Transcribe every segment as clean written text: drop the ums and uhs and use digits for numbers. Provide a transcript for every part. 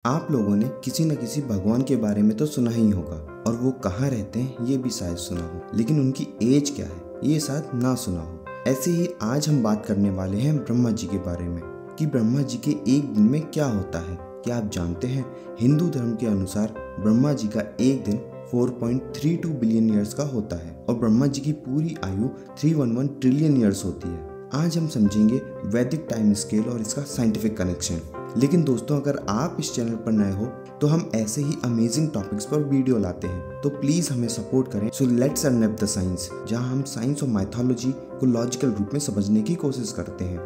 आप लोगों ने किसी न किसी भगवान के बारे में तो सुना ही होगा और वो कहाँ रहते हैं ये भी शायद सुना हो, लेकिन उनकी एज क्या है ये शायद ना सुना हो। ऐसे ही आज हम बात करने वाले हैं ब्रह्मा जी के बारे में कि ब्रह्मा जी के एक दिन में क्या होता है। क्या आप जानते हैं हिंदू धर्म के अनुसार ब्रह्मा जी का एक दिन 4.32 बिलियन ईयर्स का होता है और ब्रह्मा जी की पूरी आयु 311 ट्रिलियन ईयर्स होती है। आज हम समझेंगे वैदिक टाइम स्केल और इसका साइंटिफिक कनेक्शन। लेकिन दोस्तों, अगर आप इस चैनल पर नए हो तो हम ऐसे ही अमेजिंग टॉपिक्स पर वीडियो लाते हैं, तो प्लीज हमें सपोर्ट करें। So let's unwrap the science, जहां हम साइंस और माइथोलॉजी को लॉजिकल रूप में समझने की कोशिश करते हैं।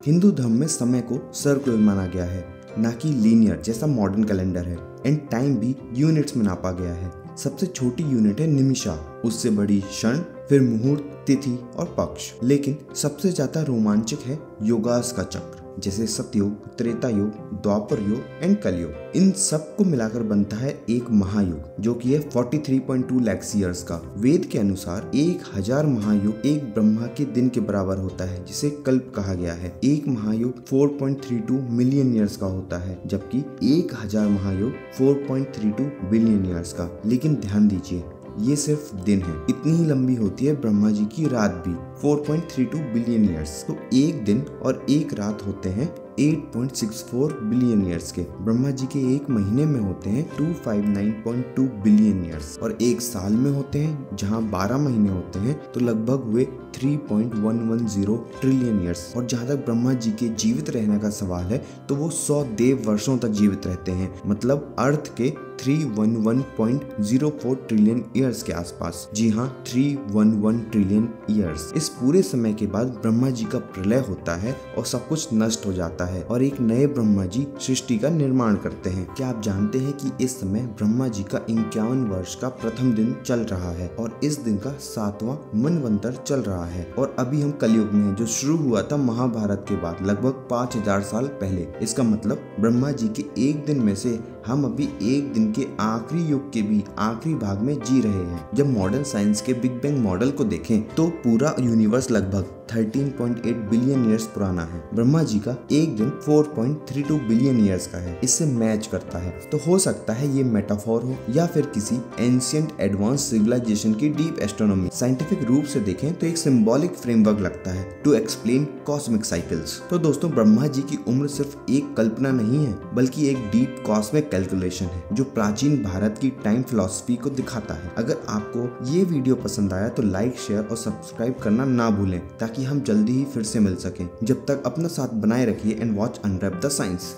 हिंदू धर्म में समय को सर्कुलर माना गया है, ना कि लीनियर जैसा मॉडर्न कैलेंडर है। एंड टाइम भी यूनिट्स में नापा गया है। सबसे छोटी यूनिट है निमिषा, उससे बड़ी क्षण, फिर मुहूर्त, तिथि और पक्ष। लेकिन सबसे ज्यादा रोमांचक है योगास का चक्र, जैसे सतयुग, त्रेता युग, द्वापर युग एंड कलयुग। इन सब को मिलाकर बनता है एक महायुग, जो कि है 43.2 लाख ईयर्स का। वेद के अनुसार 1000 महायुग एक ब्रह्मा के दिन के बराबर होता है, जिसे कल्प कहा गया है। एक महायुग 4.32 मिलियन ईयर्स का होता है, जबकि 1000 महायुग 4.32 बिलियन ईयर्स का। लेकिन ध्यान दीजिए, ये सिर्फ दिन है। इतनी ही लंबी होती है ब्रह्मा जी की रात भी, 4.32 बिलियन ईयर्स। तो एक दिन और एक रात होते हैं 8.64 बिलियन ईयर्स के। ब्रह्मा जी के एक महीने में होते हैं 259.2 बिलियन ईयर्स और एक साल में होते हैं, जहां 12 महीने होते हैं, तो लगभग हुए 3.110 ट्रिलियन ईयर्स। और जहां तक ब्रह्मा जी के जीवित रहने का सवाल है, तो वो 100 देव वर्षों तक जीवित रहते हैं, मतलब अर्थ के 311.04 ट्रिलियन ईयर्स के आसपास। जी हाँ, 311 ट्रिलियन ईयर्स। इस पूरे समय के बाद ब्रह्मा जी का प्रलय होता है और सब कुछ नष्ट हो जाता है और एक नए ब्रह्मा जी सृष्टि का निर्माण करते हैं। क्या आप जानते हैं कि इस समय ब्रह्मा जी का 51 वर्ष का प्रथम दिन चल रहा है और इस दिन का 7वां मनवंतर चल रहा है। और अभी हम कलयुग में हैं, जो शुरू हुआ था महाभारत के बाद लगभग 5000 साल पहले। इसका मतलब ब्रह्मा जी के एक दिन में से हम अभी एक दिन के आखिरी युग के भी आखिरी भाग में जी रहे हैं। जब मॉडर्न साइंस के बिग बैंग मॉडल को देखें तो पूरा यूनिवर्स लगभग 13.8 बिलियन ईयर्स पुराना है। ब्रह्मा जी का एक दिन 4.32 बिलियन ईयर्स का है। इससे मैच करता है। तो हो सकता है ये मेटाफोर हो या फिर किसी एंशिएंट एडवांस सिविलाइजेशन की डीप एस्ट्रोनॉमी। साइंटिफिक रूप से देखें तो एक सिंबॉलिक फ्रेमवर्क लगता है टू एक्सप्लेन कॉस्मिक साइकिल्स। तो दोस्तों, ब्रह्मा जी की उम्र सिर्फ एक कल्पना नहीं है, बल्कि एक डीप कॉस्मिक कैलकुलेशन है, जो प्राचीन भारत की टाइम फिलॉसफी को दिखाता है। अगर आपको ये वीडियो पसंद आया तो लाइक, शेयर और सब्सक्राइब करना ना भूलें, ताकि हम जल्दी ही फिर से मिल सकें। जब तक अपना साथ बनाए रखिए and watch unwrap the science.